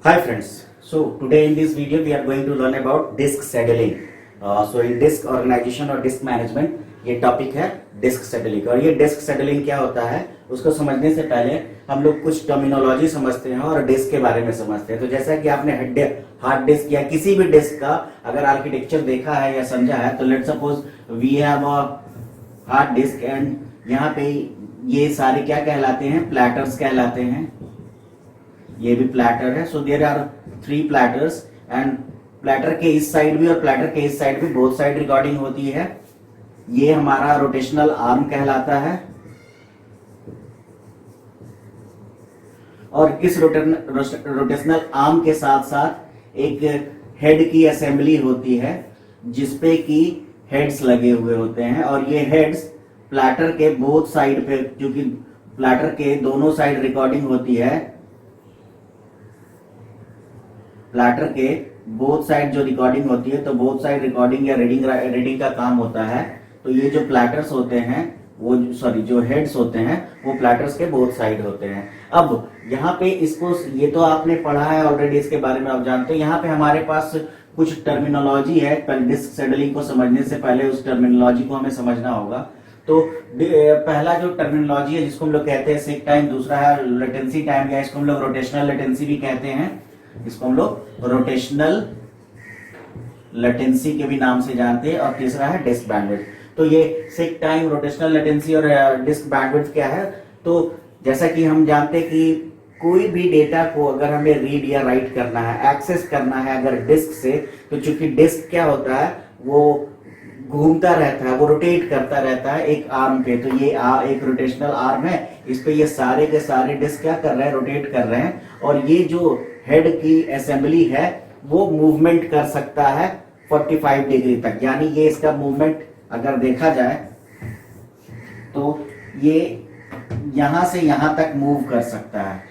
Hi friends. So today in this video we are going to learn about disk scheduling. So in disk organization और disk management ये topic है disk scheduling. और ये disk scheduling क्या होता है उसको समझने से पहले हम लोग कुछ टर्मिनोलॉजी समझते हैं और डिस्क के बारे में समझते हैं। तो जैसा कि आपने हार्ड डिस्क या किसी भी डिस्क का अगर आर्किटेक्चर देखा है या समझा है, तो let suppose we have a hard disk and यहाँ पे ये सारे क्या कहलाते हैं, प्लेटर्स कहलाते हैं। ये भी प्लेटर है। So there are 3 platters and platter के इस साइड भी और प्लेटर के इस साइड भी बोथ साइड रिकॉर्डिंग होती है। ये हमारा रोटेशनल आर्म कहलाता है और इस रोटेशनल आर्म के साथ साथ एक हेड की असेंबली होती है जिसपे की हेड्स लगे हुए होते हैं। और ये हेड्स प्लेटर के बोथ साइड पे, क्योंकि प्लेटर के दोनों साइड रिकॉर्डिंग होती है, प्लेटर के बोथ साइड जो रिकॉर्डिंग होती है, तो बोथ साइड रिकॉर्डिंग या रीडिंग का काम होता है। तो ये जो प्लेटर्स होते हैं वो जो हेड्स होते हैं वो प्लेटर्स के बोथ साइड होते हैं। अब यहाँ पे इसको, ये तो आपने पढ़ा है ऑलरेडी, इसके बारे में आप जानते हो। यहाँ पे हमारे पास कुछ टर्मिनोलॉजी है। डिस्क शेड्यूलिंग को समझने से पहले उस टर्मिनोलॉजी को हमें समझना होगा। तो पहला जो टर्मिनोलॉजी है जिसको हम लोग कहते हैं सीक टाइम, दूसरा है लेटेंसी टाइम या इसको हम लोग रोटेशनल लेटेंसी भी कहते हैं। इसको हम लोग रोटेशनल लेटेंसी के भी नाम से जानते हैं। और तीसरा है डिस्क बैंडविड्थ। तो ये सीक टाइम, रोटेशनल लेटेंसी और डिस्क बैंडविड्थ क्या है, तो जैसा कि हम जानते हैं कि कोई भी डेटा को अगर हमें रीड या राइट करना है, एक्सेस करना है अगर डिस्क से, तो चूंकि डिस्क क्या होता है वो घूमता रहता है, वो रोटेट करता रहता है एक आर्म पे। तो ये एक रोटेशनल आर्म है, इस पे ये सारे के सारे डिस्क क्या कर रहे हैं, रोटेट कर रहे हैं। और ये जो हेड की असेंबली है वो मूवमेंट कर सकता है 45 डिग्री तक। यानी ये इसका मूवमेंट अगर देखा जाए तो ये यहां से यहां तक मूव कर सकता है।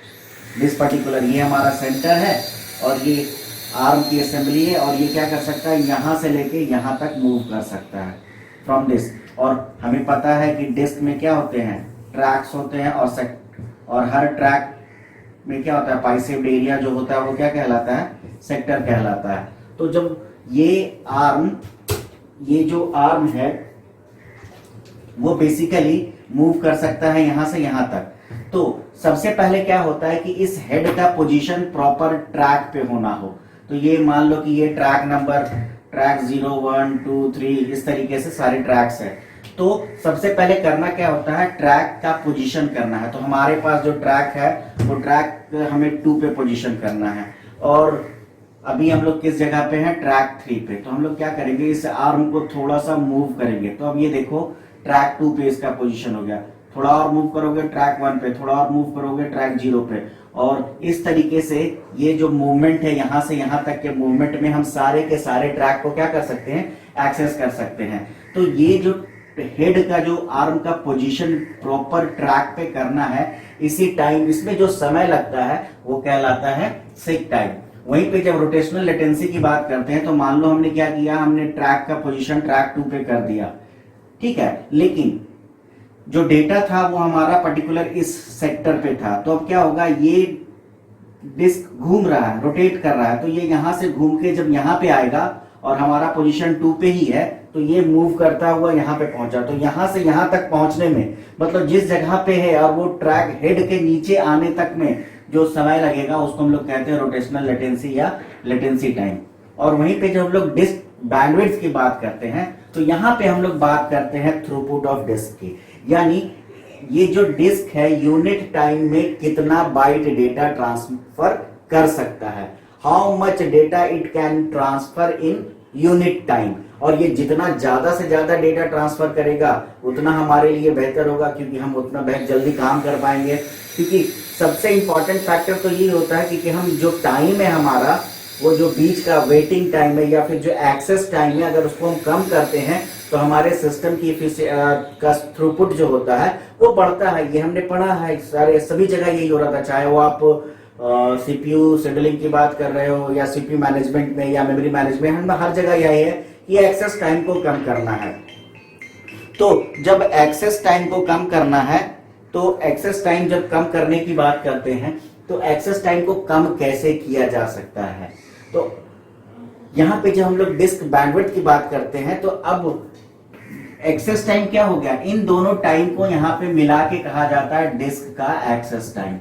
दिस पर्टिकुलर, ये हमारा सेंटर है और ये आर्म की असेंबली है और ये क्या कर सकता है, यहां से लेके यहां तक मूव कर सकता है फ्रॉम दिस। और हमें पता है कि डिस्क में क्या होते हैं, ट्रैक्स होते हैं और हर ट्रैक में क्या होता है, पाइसेप्ड एरिया जो होता है वो क्या कहलाता है, सेक्टर कहलाता है। तो जब ये जो आर्म है वो बेसिकली मूव कर सकता है यहां से यहां तक। तो सबसे पहले क्या होता है कि इस हेड का पोजीशन प्रॉपर ट्रैक पे होना हो। तो ये मान लो कि ये ट्रैक नंबर, ट्रैक 0, 1, 2, 3 इस तरीके से सारे ट्रैक्स है। तो सबसे पहले करना क्या होता है, ट्रैक का पोजीशन करना है। तो हमारे पास जो ट्रैक है वो ट्रैक हमें 2 पे पोजीशन करना है। और अभी हम लोग किस जगह पे हैं, ट्रैक 3 पे। तो हम लोग क्या करेंगे, इस आर्म को थोड़ा सा मूव करेंगे। तो अब ये देखो ट्रैक 2 पे इसका पोजीशन हो गया। थोड़ा और मूव करोगे ट्रैक 1 पे, थोड़ा और मूव करोगे ट्रैक 0 पे। और इस तरीके से ये जो मूवमेंट है यहां से यहां तक के मूवमेंट में हम सारे के सारे ट्रैक को क्या कर सकते हैं, एक्सेस कर सकते हैं। तो ये जो हेड का जो आर्म का पोजीशन प्रॉपर ट्रैक पे करना है, इसी टाइम इसमें जो समय लगता है वो कहलाता है सीक टाइम। वहीं पे जब रोटेशनल लेटेंसी की बात करते हैं तो मान लो हमने क्या किया, हमने ट्रैक का पोजीशन ट्रैक 2 पे कर दिया, ठीक है, लेकिन जो डेटा था वो हमारा पर्टिकुलर इस सेक्टर पे था। तो अब क्या होगा, ये डिस्क घूम रहा है, रोटेट कर रहा है। तो ये यहां से घूम के जब यहां पे आएगा और हमारा पोजीशन 2 पे ही है, तो ये मूव करता हुआ यहाँ पे पहुंचा। तो यहां से यहां तक पहुंचने में, मतलब जिस जगह पे है और वो ट्रैक हेड के नीचे आने तक में जो समय लगेगा उसको हम लोग कहते हैं रोटेशनल लेटेंसी या लेटेंसी टाइम। और वहीं पे जब हम लोग डिस्क बैंडविड्थ की बात करते हैं तो यहाँ पे हम लोग बात करते हैं थ्रूपुट ऑफ डिस्क की। यानी ये जो डिस्क है यूनिट टाइम में कितना बाइट डेटा ट्रांसफर कर सकता है, how much data it can transfer in unit time. और ये जितना ज्यादा से ज्यादा डेटा ट्रांसफर करेगा उतना हमारे लिए बेहतर होगा, क्योंकि हम उतना बहुत जल्दी काम कर पाएंगे। क्योंकि सबसे इंपॉर्टेंट फैक्टर तो ये होता है कि हम जो टाइम है हमारा, वो जो बीच का वेटिंग टाइम है या फिर जो एक्सेस टाइम है, अगर उसको हम कम करते हैं तो हमारे सिस्टम की का थ्रूपुट जो होता है वो बढ़ता है। ये हमने पढ़ा है, सभी जगह यही हो रहा था, चाहे वो आप सीपीयू शेड्यूलिंग की बात कर रहे हो या सीपीयू मैनेजमेंट में या मेमोरी मैनेजमेंट में, हर जगह यही है कि एक्सेस टाइम को कम करना है। तो जब एक्सेस टाइम को कम करना है, तो एक्सेस टाइम जब कम करने की बात करते हैं तो एक्सेस टाइम को कम कैसे किया जा सकता है। तो यहां पे जब हम लोग डिस्क बैंडविड्थ की बात करते हैं तो अब एक्सेस टाइम क्या हो गया, इन दोनों टाइम को यहां पे मिला के कहा जाता है डिस्क का एक्सेस टाइम।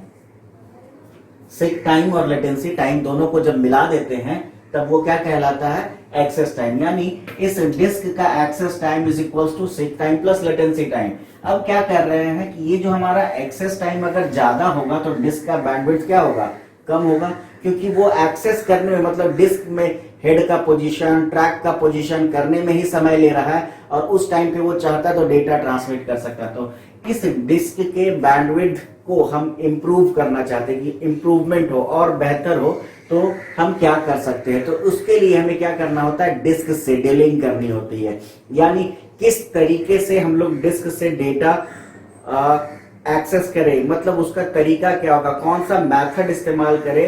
सीक टाइम और लेटेंसी टाइम दोनों को जब मिला देते हैं तब वो क्या कहलाता है, एक्सेस टाइम। यानी इस डिस्क का access time is equals to seek time plus latency time. अब क्या कर रहे हैं कि ये जो हमारा एक्सेस टाइम अगर ज्यादा होगा तो डिस्क का बैंडविड्थ क्या होगा, कम होगा, क्योंकि वो एक्सेस करने में मतलब डिस्क में हेड का पोजीशन, ट्रैक का पोजीशन करने में ही समय ले रहा है और उस टाइम पे वो चाहता तो डेटा ट्रांसमिट कर सकता। तो इस डिस्क के बैंडविड्थ को हम इंप्रूव करना चाहते हैं कि इंप्रूवमेंट हो और बेहतर हो, तो हम क्या कर सकते हैं, तो उसके लिए हमें क्या करना होता है, डिस्क शेड्यूलिंग करनी होती है। यानी किस तरीके से हम लोग डिस्क से डेटा एक्सेस करें, मतलब उसका तरीका क्या होगा, कौन सा मेथड इस्तेमाल करें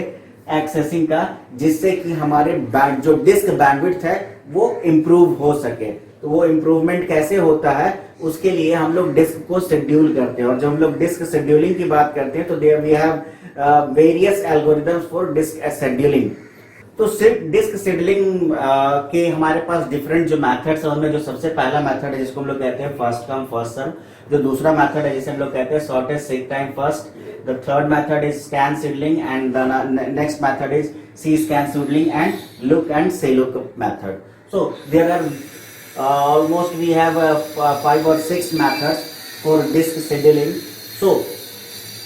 एक्सेसिंग का, जिससे कि हमारे जो डिस्क बैंडविड्थ है वो इंप्रूव हो सके। तो वो इंप्रूवमेंट कैसे होता है, उसके लिए हम लोग डिस्क को शेड्यूल करते हैं। और जब हम लोग डिस्क शेड्यूलिंग की बात करते हैं तो there we have various algorithms for disk scheduling. तो सिर्फ डिस्क शेड्यूलिंग के हमारे पास डिफरेंट जो मेथड्स हैं, उनमें जो सबसे पहला मेथड है जिसको हम लोग कहते हैं फर्स्ट कम फर्स्ट सर्व, जो दूसरा मेथड है जिसे हम लोग कहते हैं shortest seek time first, the third method is scan scheduling and the next method is C scan scheduling and look and C look method. So there are almost we have 5 or 6 methods for disk scheduling. So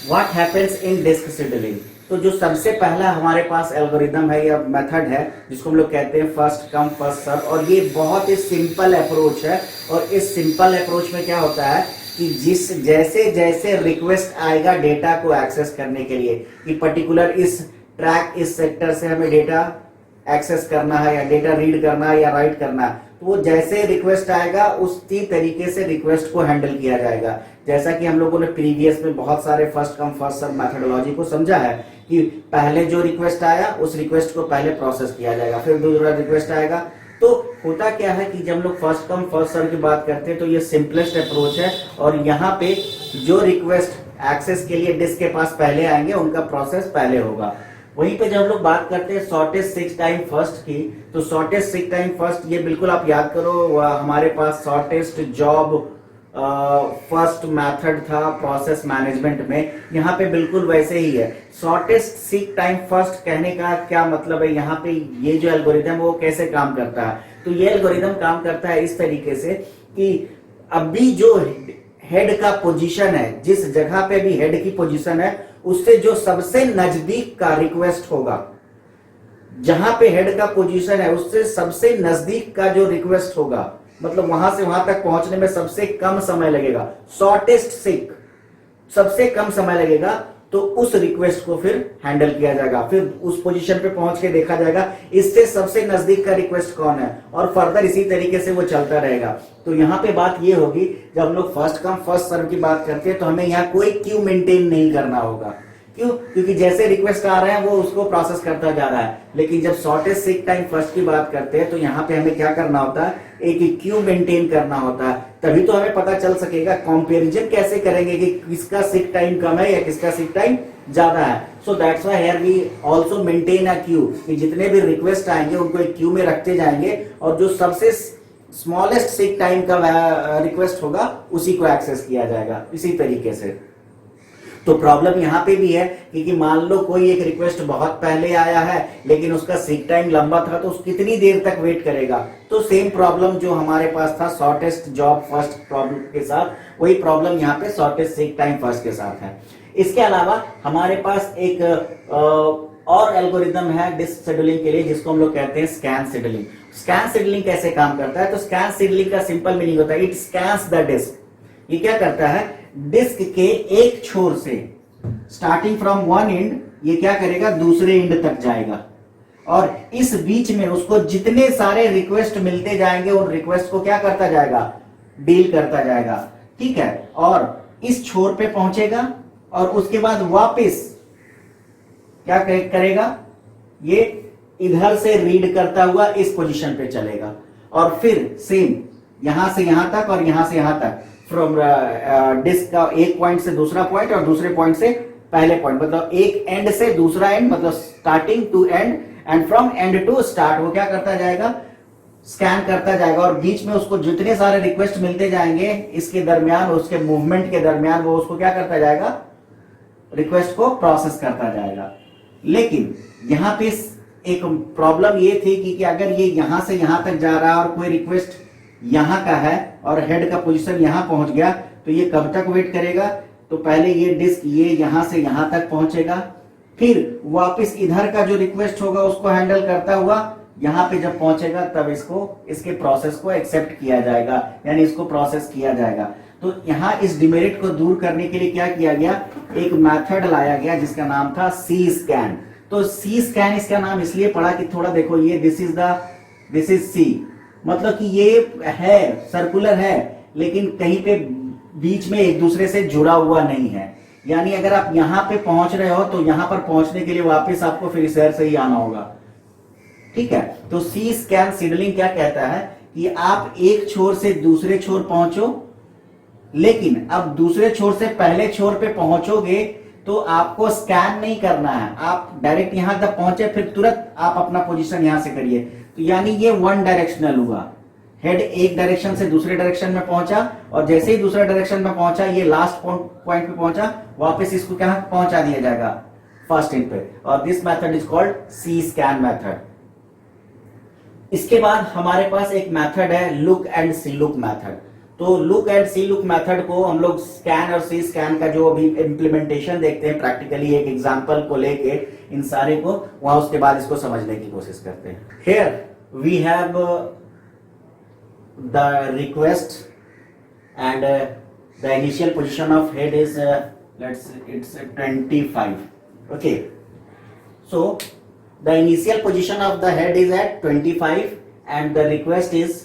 what happens in disk scheduling? तो जो सबसे पहला हमारे पास algorithm है या method है जिसको हम लोग कहते हैं फर्स्ट कम फर्स्ट सर्व, और ये बहुत ही सिंपल अप्रोच है। और इस सिंपल अप्रोच में क्या होता है कि जैसे जैसे रिक्वेस्ट आएगा डेटा को एक्सेस करने के लिए कि पर्टिकुलर इस ट्रैक इस सेक्टर से हमें डेटा एक्सेस करना है या डेटा रीड करना है या राइट करना है, तो वो जैसे रिक्वेस्ट आएगा उसी तरीके से रिक्वेस्ट को हैंडल किया जाएगा। जैसा कि हम लोगों ने प्रीवियस में बहुत सारे first come first serve methodology को समझा है कि पहले जो रिक्वेस्ट आया उस रिक्वेस्ट को पहले प्रोसेस किया जाएगा, फिर दूसरा रिक्वेस्ट आएगा। तो होता क्या है कि जब हम लोग फर्स्ट कम फर्स्ट सर्व की बात करते हैं तो ये सिंपलेस्ट अप्रोच है, और यहाँ पे जो रिक्वेस्ट एक्सेस के लिए डिस्क के पास पहले आएंगे उनका प्रोसेस पहले होगा। वहीं पे जब हम लोग बात करते हैं शॉर्टेस्ट सीक टाइम फर्स्ट की, तो शॉर्टेस्ट सीक टाइम फर्स्ट ये बिल्कुल आप याद करो, हमारे पास शॉर्टेस्ट जॉब फर्स्ट मेथड था प्रोसेस मैनेजमेंट में, यहाँ पे बिल्कुल वैसे ही है। शॉर्टेस्ट सीक टाइम फर्स्ट कहने का क्या मतलब है, यहाँ पे ये जो एल्गोरिदम वो कैसे काम करता है, तो ये एल्गोरिदम काम करता है इस तरीके से कि अभी जो हेड का पोजीशन है, जिस जगह पे भी हेड की पोजीशन है उससे जो सबसे नजदीक का रिक्वेस्ट होगा, जहां पे हेड का पोजीशन है उससे सबसे नजदीक का जो रिक्वेस्ट होगा, मतलब वहां से वहां तक पहुंचने में सबसे कम समय लगेगा, शॉर्टेस्ट सीक सबसे कम समय लगेगा, तो उस रिक्वेस्ट को फिर हैंडल किया जाएगा। फिर उस पोजीशन पे पहुंच के देखा जाएगा इससे सबसे नजदीक का रिक्वेस्ट कौन है, और फर्दर इसी तरीके से वो चलता रहेगा। तो यहाँ पे बात ये होगी, जब हम लोग फर्स्ट कम फर्स्ट सर्व की बात करते हैं तो हमें यहाँ कोई क्यू मेंटेन नहीं करना होगा। क्यों? क्योंकि जैसे रिक्वेस्ट आ रहे हैं वो उसको प्रोसेस करता जा रहा है। लेकिन जब शॉर्टेस्ट सीक टाइम फर्स्ट की बात करते हैं तो यहाँ पे हमें क्या करना होता है, एक क्यू मेंटेन करना होता है, तभी तो हमें पता चल सकेगा। कंपैरिजन कैसे करेंगे कि किसका सीक टाइम कम है या किसका सीक टाइम ज्यादा है। So that's why here we also maintain a queue, कि जितने भी रिक्वेस्ट आएंगे उनको एक क्यू में रखते जाएंगे और जो सबसे स्मॉलेस्ट सीक टाइम का रिक्वेस्ट होगा उसी को एक्सेस किया जाएगा इसी तरीके से। तो प्रॉब्लम यहाँ पे भी है क्योंकि मान लो कोई एक रिक्वेस्ट बहुत पहले आया है लेकिन उसका सीक टाइम लंबा था, तो उस कितनी देर तक वेट करेगा। तो सेम प्रॉब्लम जो हमारे पास था शॉर्टेस्ट जॉब फर्स्ट प्रॉब्लम के साथ, वही प्रॉब्लम यहाँ पे शॉर्टेस्ट सीक टाइम फर्स्ट के साथ है। इसके अलावा हमारे पास एक और एल्गोरिदम है डिस्क शेड्यूलिंग के लिए जिसको हम लोग कहते हैं स्कैन शेड्यूलिंग। स्कैन शेड्यूलिंग कैसे काम करता है, तो स्कैन शेड्यूलिंग का सिंपल मीनिंग होता है इट स्कैन्स द डिस्क। ये क्या करता है, डिस्क के एक छोर से स्टार्टिंग फ्रॉम वन एंड ये क्या करेगा दूसरे एंड तक जाएगा, और इस बीच में उसको जितने सारे रिक्वेस्ट मिलते जाएंगे उन रिक्वेस्ट को क्या करता जाएगा, डील करता जाएगा। ठीक है, और इस छोर पे पहुंचेगा और उसके बाद वापस क्या करेगा, ये इधर से रीड करता हुआ इस पोजीशन पे चलेगा, और फिर सेम यहां से यहां तक और यहां से यहां तक, फ्रॉम डिस्क का एक पॉइंट से दूसरा पॉइंट और दूसरे पॉइंट से पहले पॉइंट, मतलब एक एंड से दूसरा एंड, मतलब starting to end end from end to start, वो क्या करता जाएगा, स्कैन करता जाएगा, और बीच में उसको जितने सारे रिक्वेस्ट मिलते जाएंगे इसके दरमियान, उसके मूवमेंट के दरमियान, वो उसको क्या करता जाएगा, रिक्वेस्ट को प्रोसेस करता जाएगा। लेकिन यहां पे एक प्रॉब्लम ये थी कि अगर ये यहां से यहां तक जा रहा है और कोई रिक्वेस्ट यहां का है और हेड का पोजीशन यहां पहुंच गया, तो ये कब तक वेट करेगा, तो पहले ये डिस्क ये यहां से यहां तक पहुंचेगा, फिर वापस इधर का जो रिक्वेस्ट होगा उसको हैंडल करता हुआ यहां पे जब पहुंचेगा तब इसके प्रोसेस को एक्सेप्ट किया जाएगा, यानी इसको प्रोसेस किया जाएगा। तो यहां इस डिमेरिट को दूर करने के लिए क्या किया गया, एक मेथड लाया गया जिसका नाम था सी स्कैन। तो सी स्कैन इसका नाम इसलिए पड़ा कि थोड़ा देखो, ये दिस इज सी, मतलब कि ये है सर्कुलर है लेकिन कहीं पे बीच में एक दूसरे से जुड़ा हुआ नहीं है, यानी अगर आप यहां पे पहुंच रहे हो तो यहां पर पहुंचने के लिए वापस आपको फिर इस शहर से ही आना होगा, ठीक है। तो सी स्कैन सिग्नलिंग क्या कहता है कि आप एक छोर से दूसरे छोर पहुंचो, लेकिन अब दूसरे छोर से पहले छोर पे पहुंचोगे तो आपको स्कैन नहीं करना है, आप डायरेक्ट यहां तक पहुंचे फिर तुरंत आप अपना पोजीशन यहां से करिए। तो यानी ये वन डायरेक्शनल हुआ, हेड एक डायरेक्शन से दूसरे डायरेक्शन में पहुंचा और जैसे ही दूसरे डायरेक्शन में पहुंचा ये लास्ट पॉइंट पे पहुंचा, वापस इसको कहां पहुंचा दिया जाएगा, फर्स्ट एंड पे, और this method is called C scan method. इसके बाद हमारे पास एक मेथड है look and C look method. तो look and C look method को हम लोग स्कैन और सी स्कैन का जो अभी इम्प्लीमेंटेशन देखते हैं प्रैक्टिकली, एक एग्जांपल को लेके इन सारे को, वहां उसके बाद इसको समझने की कोशिश करते हैं। Here we have the request and the initial position of head is it's 25. Okay, so the initial position of the head is at 25 and the request is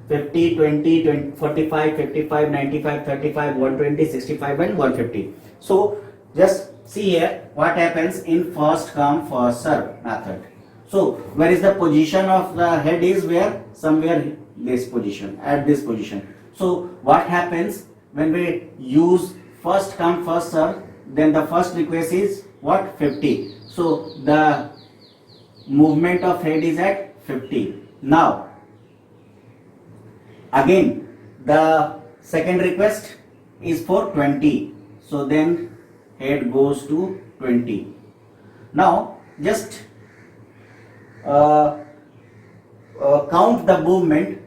50, 20, 20 45, 55, 95, 35, 120, 65 and 150. So just see here what happens in first come first serve method. So where is the position of the head is where somewhere this position, at this position. So what happens when we use first come first serve, then the first request is what, 50. So the movement of head is at 50. Now again the second request is for 20, so then head goes to 20. Now just count the movement,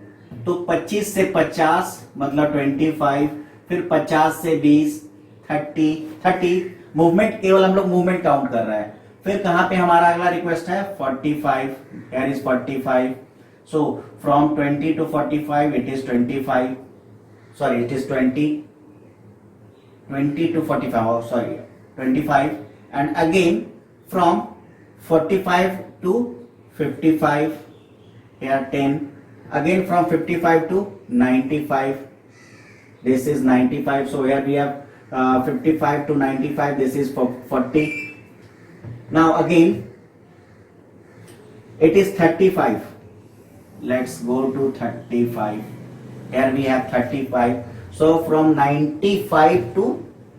तो 25 से 50 मतलब 25, फिर 50 से 20 30 movement, केवल हम लोग movement count कर रहे हैं। फिर कहां पे हमारा अगला रिक्वेस्ट है 45, here is 45, so from 20 to 45 it is 25, sorry it is 20 to 45, oh sorry 25, and again from 45 to 55, here 10, again from 55 to 95, this is 95, so here we have 55 to 95, this is 40. Now again it is 35, let's go to 35, here we have 35, so from 95 to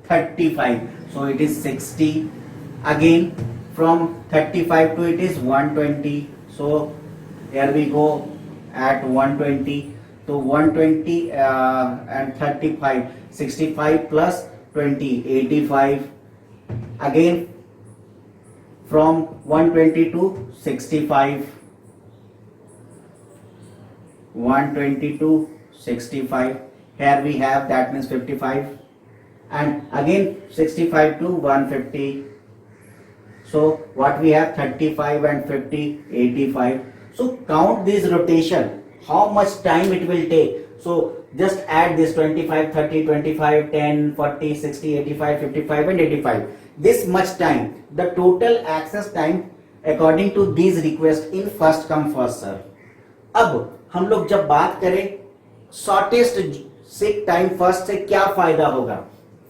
35, so it is 60, again from 35 to it is 120, so here we go at 120, so 120 and 35, 65 plus 20, 85, again from 120 to 65, 120 to 65, here we have, that means 55, and again 65 to 150, so what we have 35 and 50, 85. So count this rotation, how much time it will take. So just add this 25, 30, 25, 10, 40, 60, 85, 55 and 85. This much time, the total access time according to these requests in first come first serve. अब हम लोग जब बात करें shortest seek time first से क्या फायदा होगा,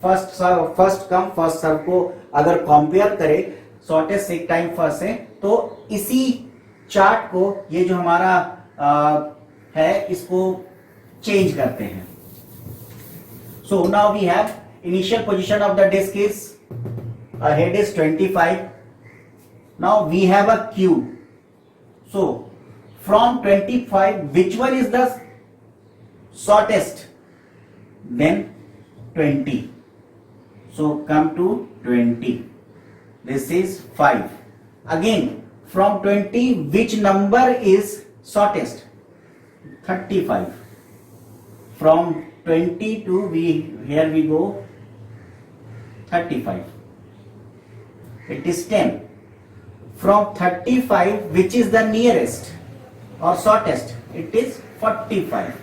फर्स्ट कम फर्स्ट सर्व को अगर कंपेयर करें शॉर्टेस्ट सीक टाइम फर्स्ट से, तो इसी चार्ट को, ये जो हमारा है, इसको चेंज करते हैं। So now we have initial position of the disk is ahead is 25. Now we have a queue. So from 25, which one is the shortest? Then 20. So come to 20. This is 5. Again, from 20, which number is shortest? 35. From 20 to here we go 35. It is 10. From 35, which is the nearest or shortest? It is 45.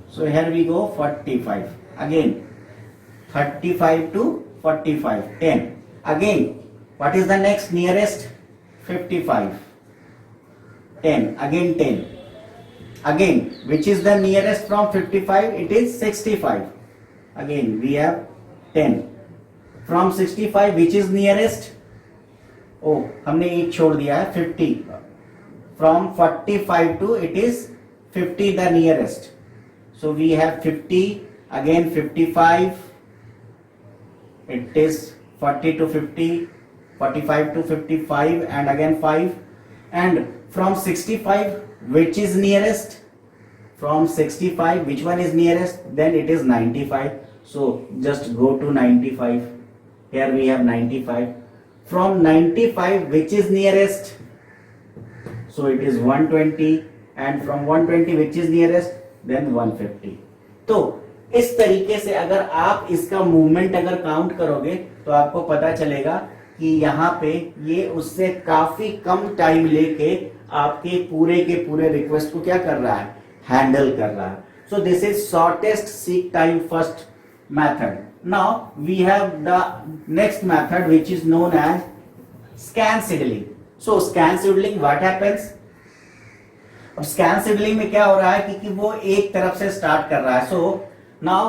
So here we go 45. Again 35 to 45, 10. Again, what is the next nearest? 55. 10. Again 10. Again, which is the nearest from 55? It is 65. Again we have 10. From 65, which is nearest? Oh, हमने एक छोड़ दिया है 50. From 45 to it is 50 the nearest. So we have 50. Again 55. It is 40 to 50, 45 to 55, and again 5. And from 65, which is nearest? From 65, which one is nearest? Then it is 95. So just go to 95. Here we have 95. From 95, which is nearest? So it is 120. And from 120, which is nearest? Then 150. तो इस तरीके से अगर आप इसका movement अगर count करोगे तो आपको पता चलेगा कि यहाँ पे ये उससे काफी कम टाइम लेके आपके पूरे के पूरे रिक्वेस्ट को क्या कर रहा है? हैंडल कर रहा है. So this is shortest seek time first method. Now we have the next method which is known as scan scheduling. So scan scheduling what happens? अब स्कैन शेड्यूलिंग में क्या हो रहा है कि वो एक तरफ से स्टार्ट कर रहा है. सो now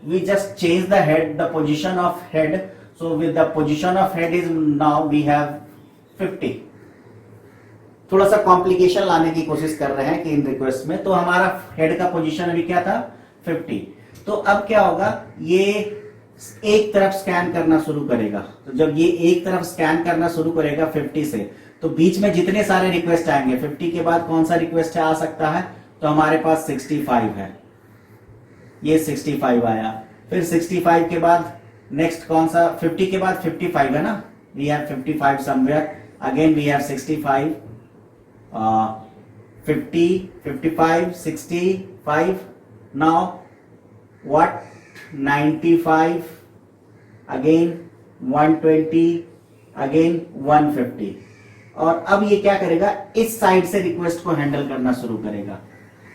we just change the head, the position of head. So with the position of head is now we have 50. थोड़ा सा कॉम्प्लिकेशन लाने की कोशिश कर रहे हैं कि इन रिक्वेस्ट में. तो हमारा हेड का पोजीशन अभी क्या था? 50. तो अब क्या होगा? ये एक तरफ स्कैन करना शुरू करेगा. तो जब ये एक तरफ स्कैन करना शुरू करेगा 50 से, तो बीच में जितने सारे रिक्वेस्ट आएंगे, 50 के बाद कौन सा रिक्वेस्ट आ सकता है? तो हमारे पास 65 है. ये 65 आया. फिर 65 के बाद नेक्स्ट कौन सा? 50 के बाद 55 है ना. We have 55 somewhere. Again we have 65, 50, 55, 65. Now what? 95, again 120, again 150. और अब ये क्या करेगा? इस साइड से रिक्वेस्ट को हैंडल करना शुरू करेगा.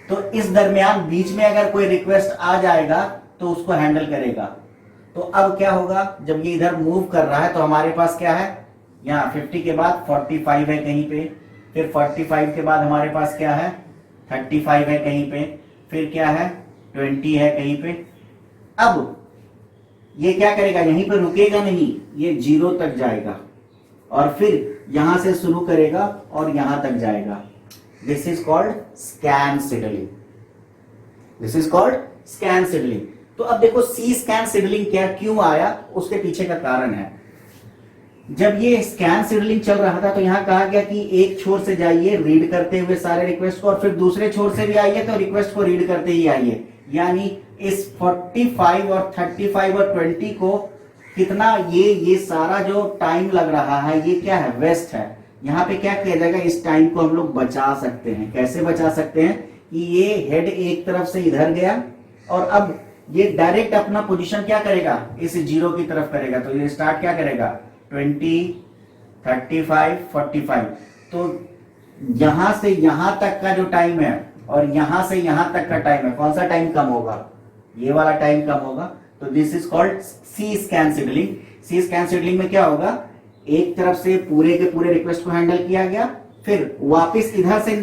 तो इस दरमियान बीच में अगर कोई रिक्वेस्ट आ जाएगा तो उसको हैंडल करेगा. तो अब क्या होगा? जब ये इधर मूव कर रहा है तो हमारे पास क्या है? यहाँ 50 के बाद 45 है कहीं पे. फिर 45 के बाद हमारे पास क्या है? 35 है कहीं पे. फिर क्या है? 20 है कहीं पे. अब ये क्या करेगा? यहीं पे रुकेगा नहीं, ये 0 तक जाएगा और फिर यहां से शुरू करेगा और यहां तक जाएगा. This is called scan scheduling. This is called scan scheduling. तो अब देखो C scan scheduling क्या क्यों आया, उसके पीछे का कारण है. जब ये स्कैन शेड्यूलिंग चल रहा था तो यहाँ कहा गया कि एक छोर से जाइए रीड करते हुए सारे रिक्वेस्ट को, और फिर दूसरे छोर से भी आइए तो रिक्वेस्ट को रीड करते ही आइए. यानी इस 45 और 35 और 20 को कितना ये सारा जो टाइम लग रहा है ये क्या है? वेस्ट है. यहाँ पे क्या किया जाएगा? इस टाइम को हम लोग बचा सकते हैं. कैसे बचा सकते हैं? कि ये हेड एक तरफ से इधर गया और अब ये डायरेक्ट अपना पोजीशन क्या करेगा? इस 0 की तरफ करेगा. तो ये स्टार्ट क्या करेगा? 20, 35, 45. तो यहां से यहां तक का जो टाइम है और यहां से यहां तक का टाइम है, कौन सा टाइम कम होगा? ये वाला टाइम कम होगा. तो this is called C scan scheduling. C scan scheduling में क्या होगा? एक तरफ से पूरे के पूरे रिक्वेस्ट को हैंडल किया गया, फिर वापस इधर से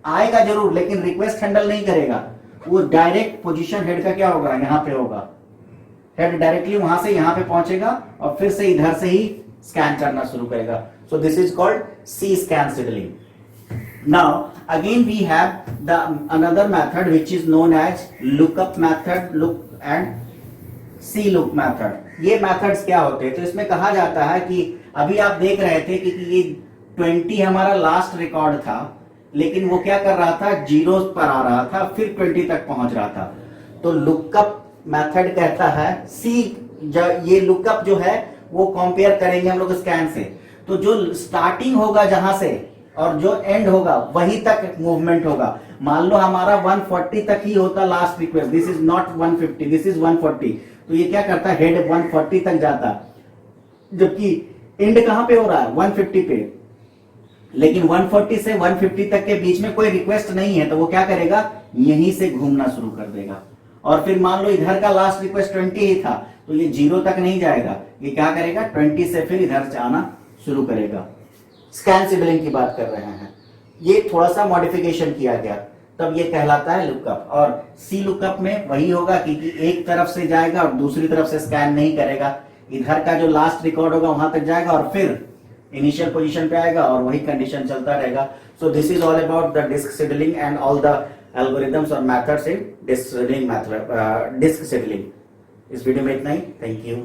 आएगा जरूर लेकिन रिक्वेस्ट हैंडल नहीं करेगा. वो डायरेक्ट पोजीशन हेड का क्या होगा? यहाँ पे होगा. हेड डायरेक्टली वहां से यहाँ पे पहुंचेगा और फिर से इधर से ही स्कैन करना शुरू करेगा. So this is called C scan scheduling. Now again we have the another method which is known as lookup method, look and C look method. ये मेथड्स क्या होते हैं? तो इसमें कहा जाता है कि अभी आप देख रहे थे कि ये 20 हमारा लास्ट रिकॉर्ड था, लेकिन वो क्या कर रहा था, जीरो पर आ रहा था, फिर 20 तक पहुंच रहा था। तो लुकअप मेथड कहता है सी, ये लुकअप जो है वो कंपेयर करेंगे हम लोग स्कैन से। तो जो स्टार्टिंग होगा जहां से और जो एंड होगा वहीं तक मूवमेंट होगा। मान लो हमारा 140 तक ही होता last request, this is not 150, this is 140, तो ये क्या करता है, हेड 140 तक जाता, जबकि एंड कहां पे हो रहा है, 150 पे। लेकिन 140 से 150 तक के बीच में कोई रिक्वेस्ट नहीं है, तो वो क्या करेगा, यहीं से घूमना शुरू कर देगा। और फिर मान लो इधर का लास्ट रिक्वेस्ट 20 ही था, तो ये जीरो तक नहीं जाएगा, ये क्या करेगा, 20 से फिर इधर से आना शुरू करेगा। स्कैन सिबलिंग की बात कर रहे हैं, ये थोड़ा सा मॉडिफिकेशन किया गया, तब ये कहलाता है लुकअप। और सी लुकअप में वही होगा कि एक तरफ से जाएगा और दूसरी तरफ से स्कैन नहीं करेगा, इधर का जो लास्ट रिकॉर्ड होगा वहां तक जाएगा और फिर इनिशियल पोजीशन पे आएगा और वही कंडीशन चलता रहेगा। So this is all about the disk scheduling and all the algorithms और मेथड्स इन डिस्क शेड्यूलिंग। इस वीडियो में इतना ही, थैंक यू।